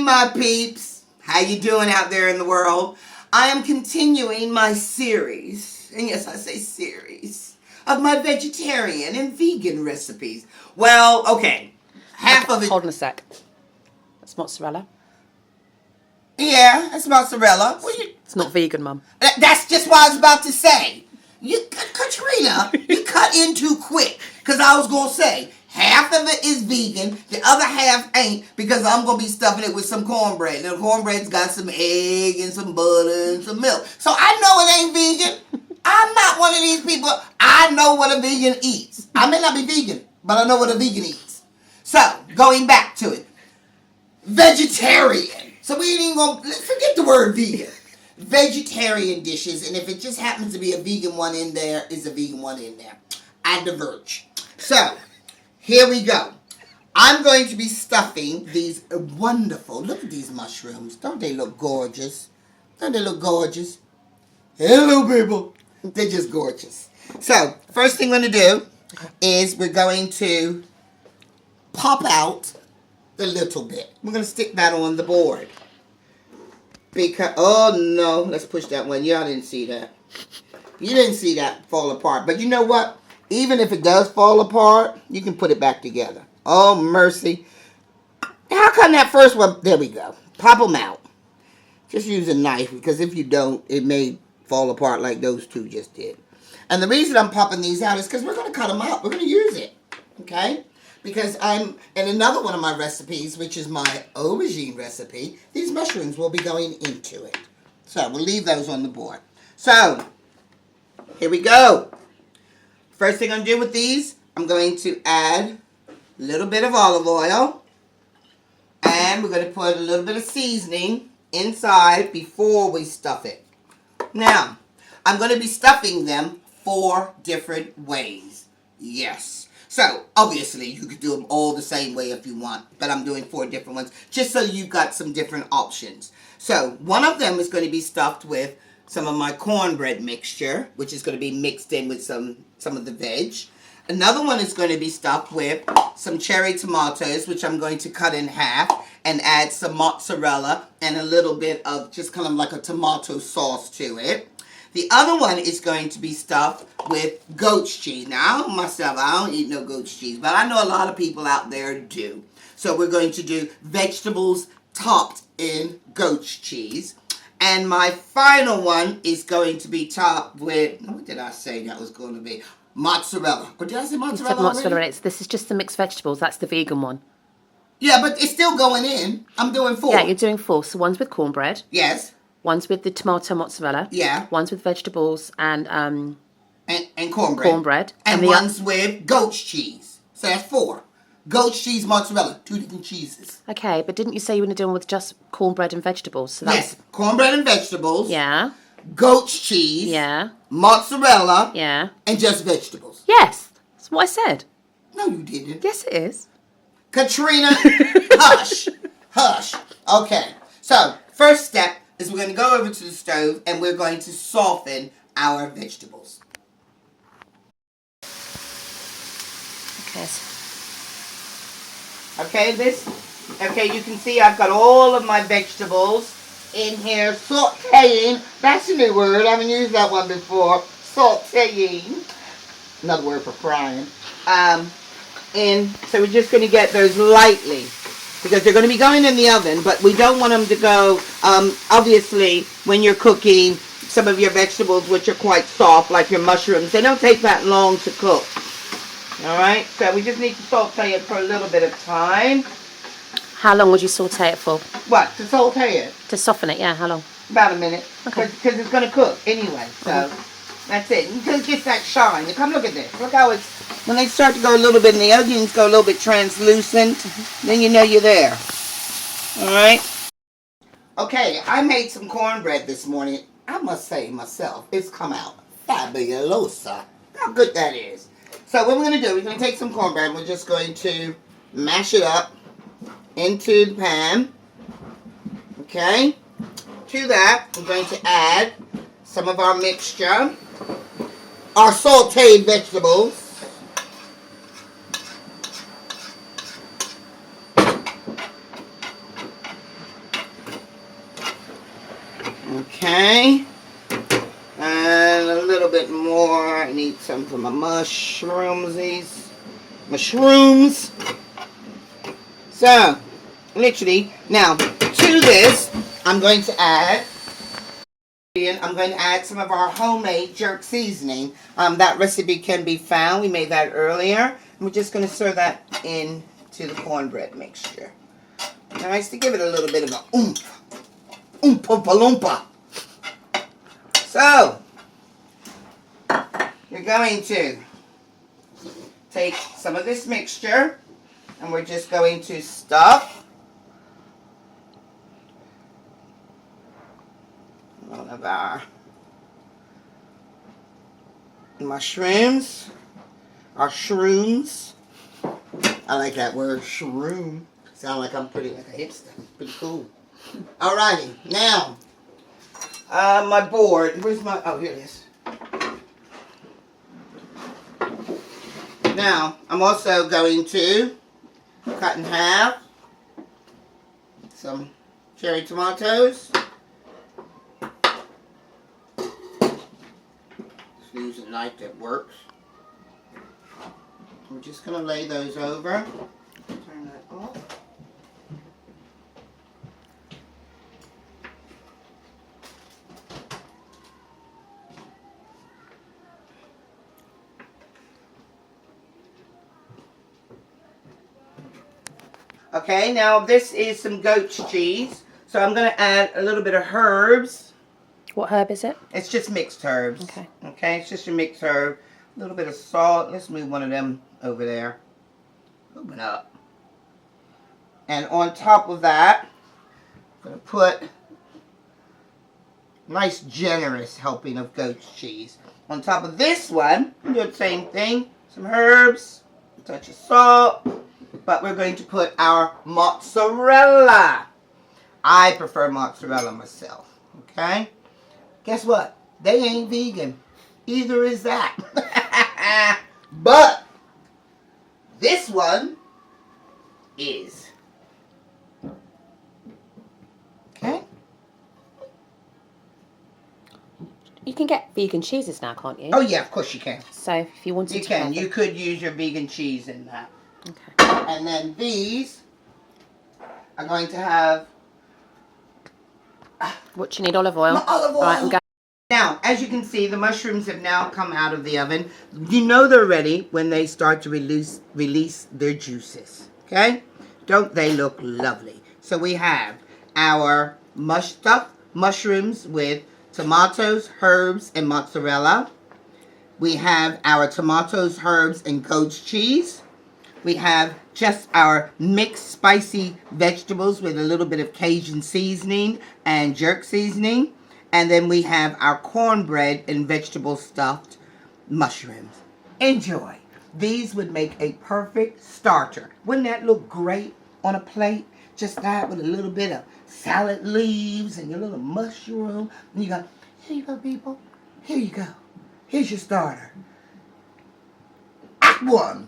my peeps. How you doing out there in the world? I am continuing my series, and yes, I say series, of my vegetarian and vegan recipes. Well, okay, half of it... Hold on a sec. That's mozzarella. Yeah, that's mozzarella. It's not vegan, Mum. That's just what I was about to say. Katrina, you cut in too quick. Because I was going to say, half of it is vegan, the other half ain't, because I'm going to be stuffing it with some cornbread. And the cornbread's got some egg and some butter and some milk. So I know it ain't vegan. I'm not one of these people. I know what a vegan eats. I may not be vegan, but I know what a vegan eats. So, going back to it. Vegetarian. So we ain't even going to, forget the word vegan. Vegetarian dishes, and if it just happens to be a vegan one in there, is a vegan one in there. I diverge. So, here we go. I'm going to be stuffing these wonderful, look at these mushrooms. Don't they look gorgeous? Don't they look gorgeous? Hello, people. They're just gorgeous. So, first thing we're going to do is we're going to pop out the little bit. We're going to stick that on the board. Because, oh no, let's push that one. Y'all didn't see that. You didn't see that fall apart. But you know what? Even if it does fall apart, you can put it back together. Oh, mercy. How come that first one, there we go. Pop them out. Just use a knife, because if you don't, it may fall apart like those two just did. And the reason I'm popping these out is because we're going to cut them out. We're going to use it. Okay? Because I'm, in another one of my recipes, which is my aubergine recipe, these mushrooms will be going into it. So, we'll leave those on the board. So, here we go. First thing I'm going to do with these, I'm going to add a little bit of olive oil. And we're going to put a little bit of seasoning inside before we stuff it. Now, I'm going to be stuffing them 4 different ways. Yes. So, obviously, you could do them all the same way if you want, but I'm doing 4 different ones, just so you've got some different options. So, one of them is going to be stuffed with some of my cornbread mixture, which is going to be mixed in with some of the veg. Another one is going to be stuffed with some cherry tomatoes, which I'm going to cut in half, and add some mozzarella and a little bit of just kind of like a tomato sauce to it. The other one is going to be stuffed with goat's cheese. Now, I don't eat no goat's cheese, but I know a lot of people out there do. So we're going to do vegetables topped in goat's cheese. And my final one is going to be topped with, what did I say that was going to be? Mozzarella. Or did I say mozzarella? You said mozzarella. This is just the mixed vegetables. That's the vegan one. Yeah, but it's still going in. I'm doing 4. Yeah, you're doing 4. So one's with cornbread. Yes. One's with the tomato mozzarella. Yeah. One's with vegetables and cornbread. Cornbread. And one's with goat's cheese. So that's 4. Goat's cheese, mozzarella. 2 different cheeses. Okay, but didn't you say you were doing with just cornbread and vegetables? So yes, cornbread and vegetables. Yeah. Goat's cheese. Yeah. Mozzarella. Yeah. And just vegetables. Yes. That's what I said. No, you didn't. Yes, it is. Katrina, hush. Hush. Okay. So, first step is we're going to go over to the stove and we're going to soften our vegetables. Okay, you can see I've got all of my vegetables in here sauteing. That's a new word. I haven't used that one before. Sauteing. Another word for frying. And so we're just going to get those lightly, because they're going to be going in the oven, but we don't want them to go, obviously, when you're cooking some of your vegetables, which are quite soft, like your mushrooms, they don't take that long to cook. Alright, so we just need to saute it for a little bit of time. How long would you saute it for? What, to saute it? To soften it, yeah, how long? About a minute, Okay. because it's going to cook anyway, so that's it. Until it gets that shine. Come look at this. Look how it's, when they start to go a little bit, and the onions go a little bit translucent, then you know you're there. Alright? Okay, I made some cornbread this morning. I must say myself, it's come out fabulosa. How good that is. So what we're going to do, we're going to take some cornbread, and we're just going to mash it up into the pan. Okay? To that, I'm going to add some of our mixture, our sauteed vegetables. Okay. And a little bit more. I need some for my mushrooms. So, literally, now to this, I'm going to add some of our homemade jerk seasoning. That recipe can be found. We made that earlier. We're just going to stir that into the cornbread mixture. Nice to give it a little bit of a oomph. Oompa loompa. So, you're going to take some of this mixture and we're just going to stuff one of our mushrooms, our shrooms. I like that word, shroom. Sound like I'm pretty like a hipster. Pretty cool. Alrighty, now my board. Where's my? Oh, here it is. Now I'm also going to cut in half some cherry tomatoes. Just use a knife that works. We're just going to lay those over. Turn that off. Okay, now this is some goat's cheese. So I'm going to add a little bit of herbs. What herb is it? It's just mixed herbs. Okay. Okay, it's just a mixed herb. A little bit of salt. Let's move one of them over there. Open up. And on top of that, I'm going to put a nice generous helping of goat's cheese. On top of this one, do the same thing. Some herbs, a touch of salt. But we're going to put our mozzarella. I prefer mozzarella myself. Okay? Guess what? They ain't vegan. Either is that. But this one is. Okay? You can get vegan cheeses now, can't you? Oh yeah, of course you can. So if you wanted You to can. have You them. could use your vegan cheese in that. Okay. And then these are going to have What do you need? Olive oil. my olive oil. Right, I'm going. Now, as you can see, the mushrooms have now come out of the oven. You know they're ready when they start to release their juices. Okay? Don't they look lovely? So we have our stuffed mushrooms with tomatoes, herbs, and mozzarella. We have our tomatoes, herbs, and goat's cheese. We have just our mixed spicy vegetables with a little bit of Cajun seasoning and jerk seasoning. And then we have our cornbread and vegetable stuffed mushrooms. Enjoy. These would make a perfect starter. Wouldn't that look great on a plate? Just that with a little bit of salad leaves and your little mushroom. And you go, here you go, people. Here you go. Here's your starter. Act 1.